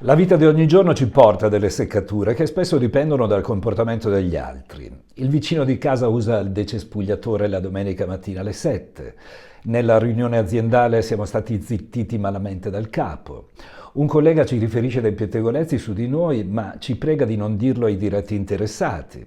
La vita di ogni giorno ci porta a delle seccature che spesso dipendono dal comportamento degli altri. Il vicino di casa usa il decespugliatore la domenica mattina alle 7. Nella riunione aziendale siamo stati zittiti malamente dal capo. Un collega ci riferisce dei pettegolezzi su di noi, ma ci prega di non dirlo ai diretti interessati.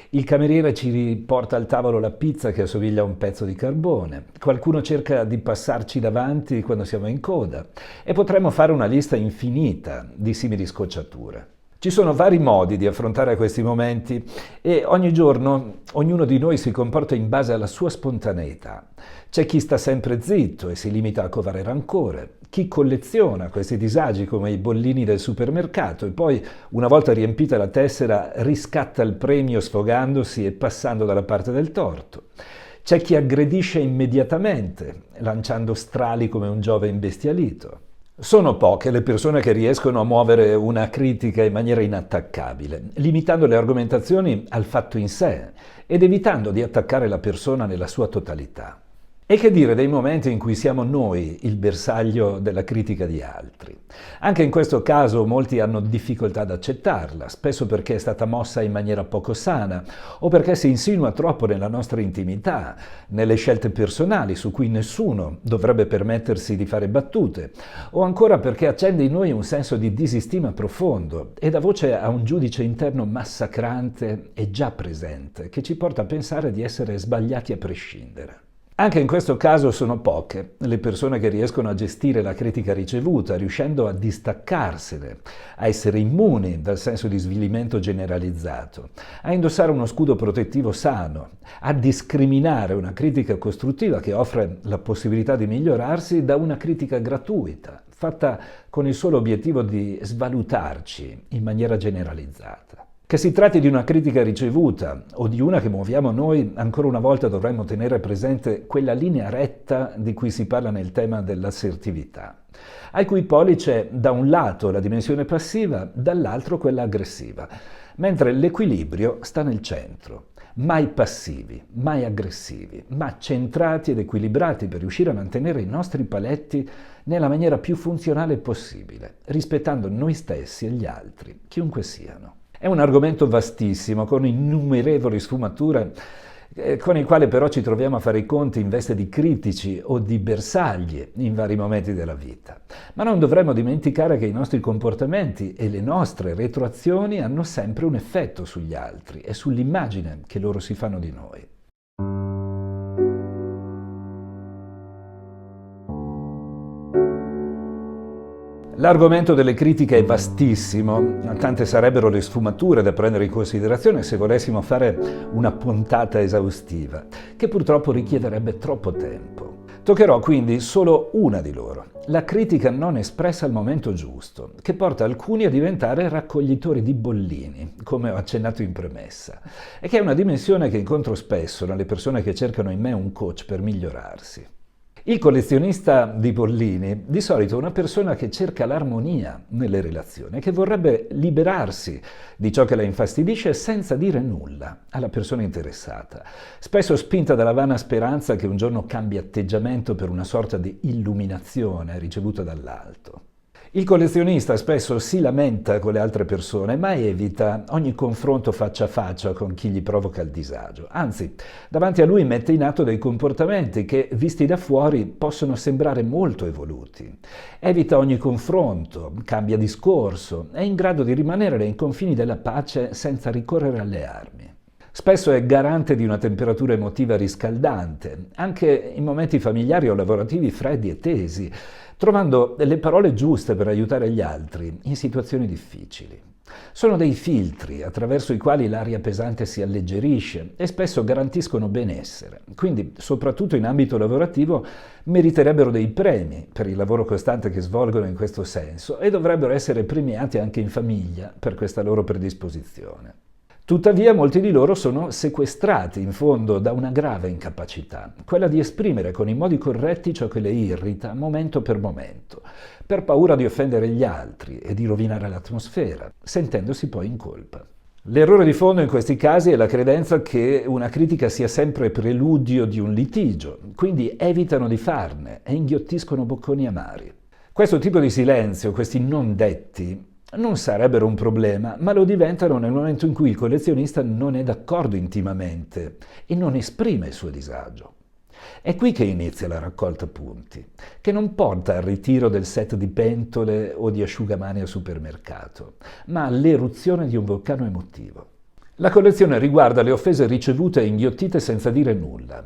Il cameriere ci riporta al tavolo la pizza che assomiglia a un pezzo di carbone. Qualcuno cerca di passarci davanti quando siamo in coda. E potremmo fare una lista infinita di simili scocciature. Ci sono vari modi di affrontare questi momenti e ogni giorno ognuno di noi si comporta in base alla sua spontaneità. C'è chi sta sempre zitto e si limita a covare rancore, chi colleziona questi disagi come i bollini del supermercato e poi, una volta riempita la tessera, riscatta il premio sfogandosi e passando dalla parte del torto. C'è chi aggredisce immediatamente, lanciando strali come un Giove imbestialito. Sono poche le persone che riescono a muovere una critica in maniera inattaccabile, limitando le argomentazioni al fatto in sé ed evitando di attaccare la persona nella sua totalità. E che dire dei momenti in cui siamo noi il bersaglio della critica di altri? Anche in questo caso molti hanno difficoltà ad accettarla, spesso perché è stata mossa in maniera poco sana o perché si insinua troppo nella nostra intimità, nelle scelte personali su cui nessuno dovrebbe permettersi di fare battute, o ancora perché accende in noi un senso di disistima profondo e dà voce a un giudice interno massacrante e già presente che ci porta a pensare di essere sbagliati a prescindere. Anche in questo caso sono poche le persone che riescono a gestire la critica ricevuta, riuscendo a distaccarsene, a essere immuni dal senso di svilimento generalizzato, a indossare uno scudo protettivo sano, a discriminare una critica costruttiva che offre la possibilità di migliorarsi da una critica gratuita, fatta con il solo obiettivo di svalutarci in maniera generalizzata. Che si tratti di una critica ricevuta o di una che muoviamo noi, ancora una volta dovremmo tenere presente quella linea retta di cui si parla nel tema dell'assertività, ai cui poli c'è da un lato la dimensione passiva, dall'altro quella aggressiva, mentre l'equilibrio sta nel centro. Mai passivi, mai aggressivi, ma centrati ed equilibrati per riuscire a mantenere i nostri paletti nella maniera più funzionale possibile, rispettando noi stessi e gli altri, chiunque siano. È un argomento vastissimo, con innumerevoli sfumature, con il quale però ci troviamo a fare i conti in veste di critici o di bersagli in vari momenti della vita. Ma non dovremmo dimenticare che i nostri comportamenti e le nostre retroazioni hanno sempre un effetto sugli altri e sull'immagine che loro si fanno di noi. L'argomento delle critiche è vastissimo, tante sarebbero le sfumature da prendere in considerazione se volessimo fare una puntata esaustiva, che purtroppo richiederebbe troppo tempo. Toccherò quindi solo una di loro, la critica non espressa al momento giusto, che porta alcuni a diventare raccoglitori di bollini, come ho accennato in premessa, e che è una dimensione che incontro spesso nelle persone che cercano in me un coach per migliorarsi. Il collezionista di bollini di solito è una persona che cerca l'armonia nelle relazioni, che vorrebbe liberarsi di ciò che la infastidisce senza dire nulla alla persona interessata, spesso spinta dalla vana speranza che un giorno cambi atteggiamento per una sorta di illuminazione ricevuta dall'alto. Il collezionista spesso si lamenta con le altre persone, ma evita ogni confronto faccia a faccia con chi gli provoca il disagio. Anzi, davanti a lui mette in atto dei comportamenti che, visti da fuori, possono sembrare molto evoluti. Evita ogni confronto, cambia discorso, è in grado di rimanere nei confini della pace senza ricorrere alle armi. Spesso è garante di una temperatura emotiva riscaldante, anche in momenti familiari o lavorativi freddi e tesi, trovando le parole giuste per aiutare gli altri in situazioni difficili. Sono dei filtri attraverso i quali l'aria pesante si alleggerisce e spesso garantiscono benessere. Quindi, soprattutto in ambito lavorativo, meriterebbero dei premi per il lavoro costante che svolgono in questo senso e dovrebbero essere premiati anche in famiglia per questa loro predisposizione. Tuttavia molti di loro sono sequestrati in fondo da una grave incapacità, quella di esprimere con i modi corretti ciò che le irrita momento per paura di offendere gli altri e di rovinare l'atmosfera, sentendosi poi in colpa. L'errore di fondo in questi casi è la credenza che una critica sia sempre preludio di un litigio, quindi evitano di farne e inghiottiscono bocconi amari. Questo tipo di silenzio, questi non detti, Non sarebbero un problema, ma lo diventano nel momento in cui il collezionista non è d'accordo intimamente e non esprime il suo disagio. È qui che inizia la raccolta punti, che non porta al ritiro del set di pentole o di asciugamani al supermercato, ma all'eruzione di un vulcano emotivo. La collezione riguarda le offese ricevute e inghiottite senza dire nulla,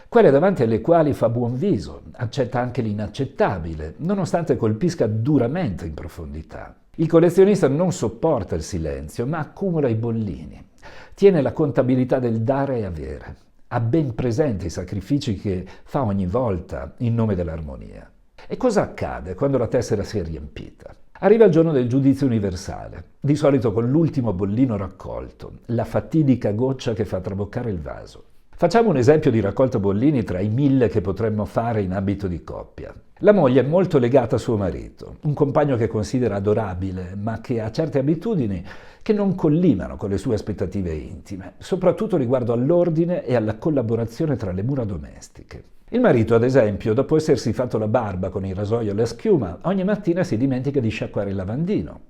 quelle davanti alle quali fa buon viso, accetta anche l'inaccettabile, nonostante colpisca duramente in profondità. Il collezionista non sopporta il silenzio, ma accumula i bollini. Tiene la contabilità del dare e avere. Ha ben presente i sacrifici che fa ogni volta in nome dell'armonia. E cosa accade quando la tessera si è riempita? Arriva il giorno del giudizio universale, di solito con l'ultimo bollino raccolto, la fatidica goccia che fa traboccare il vaso. Facciamo un esempio di raccolta bollini tra i 1000 che potremmo fare in abito di coppia. La moglie è molto legata a suo marito, un compagno che considera adorabile, ma che ha certe abitudini che non collimano con le sue aspettative intime, soprattutto riguardo all'ordine e alla collaborazione tra le mura domestiche. Il marito, ad esempio, dopo essersi fatto la barba con il rasoio e la schiuma, ogni mattina si dimentica di sciacquare il lavandino.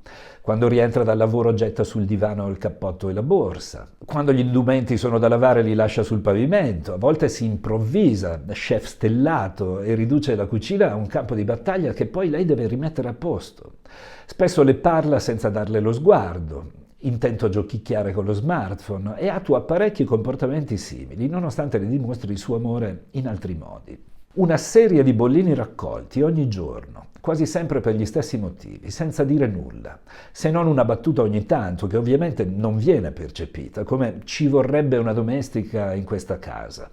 Quando rientra dal lavoro getta sul divano il cappotto e la borsa. Quando gli indumenti sono da lavare li lascia sul pavimento. A volte si improvvisa, chef stellato, e riduce la cucina a un campo di battaglia che poi lei deve rimettere a posto. Spesso le parla senza darle lo sguardo, intento a giochicchiare con lo smartphone, e attua parecchi comportamenti simili, nonostante le dimostri il suo amore in altri modi. Una serie di bollini raccolti ogni giorno, quasi sempre per gli stessi motivi, senza dire nulla, se non una battuta ogni tanto, che ovviamente non viene percepita, come ci vorrebbe una domestica in questa casa.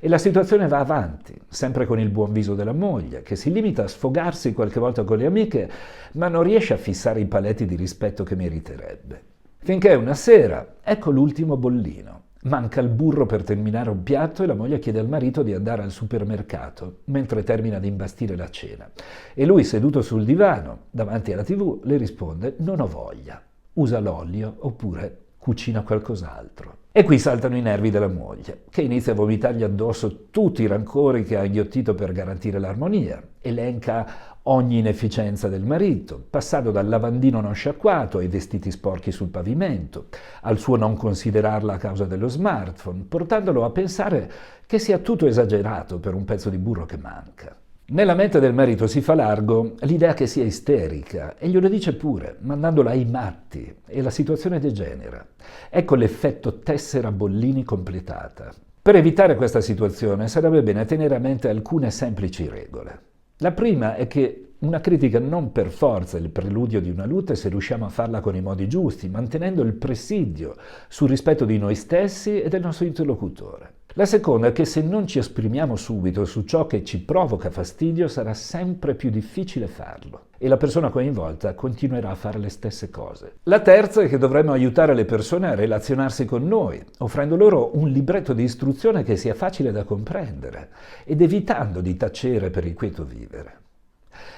E la situazione va avanti, sempre con il buon viso della moglie, che si limita a sfogarsi qualche volta con le amiche, ma non riesce a fissare i paletti di rispetto che meriterebbe. Finché una sera, ecco l'ultimo bollino. Manca il burro per terminare un piatto e la moglie chiede al marito di andare al supermercato, mentre termina di imbastire la cena. E lui, seduto sul divano, davanti alla TV, le risponde: non ho voglia, usa l'olio oppure cucina qualcos'altro. E qui saltano i nervi della moglie, che inizia a vomitargli addosso tutti i rancori che ha inghiottito per garantire l'armonia. Elenca ogni inefficienza del marito, passando dal lavandino non sciacquato ai vestiti sporchi sul pavimento, al suo non considerarla a causa dello smartphone, portandolo a pensare che sia tutto esagerato per un pezzo di burro che manca. Nella mente del marito si fa largo l'idea che sia isterica e glielo dice pure, mandandola ai matti, e la situazione degenera. Ecco l'effetto tessera bollini completata. Per evitare questa situazione sarebbe bene tenere a mente alcune semplici regole. La prima è che una critica non per forza è il preludio di una lite se riusciamo a farla con i modi giusti, mantenendo il presidio sul rispetto di noi stessi e del nostro interlocutore. La seconda è che se non ci esprimiamo subito su ciò che ci provoca fastidio, sarà sempre più difficile farlo e la persona coinvolta continuerà a fare le stesse cose. La terza è che dovremmo aiutare le persone a relazionarsi con noi, offrendo loro un libretto di istruzione che sia facile da comprendere ed evitando di tacere per il quieto vivere.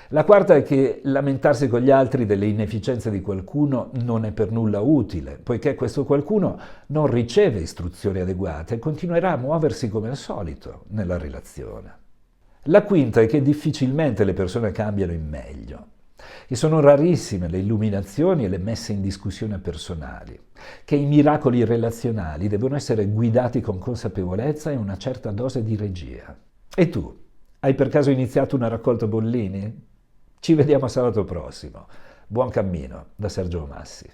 La quarta è che lamentarsi con gli altri delle inefficienze di qualcuno non è per nulla utile, poiché questo qualcuno non riceve istruzioni adeguate e continuerà a muoversi come al solito nella relazione. La quinta è che difficilmente le persone cambiano in meglio, e sono rarissime le illuminazioni e le messe in discussione personali, che i miracoli relazionali devono essere guidati con consapevolezza e una certa dose di regia. E tu? Hai per caso iniziato una raccolta bollini? Ci vediamo sabato prossimo. Buon cammino da Sergio Massi.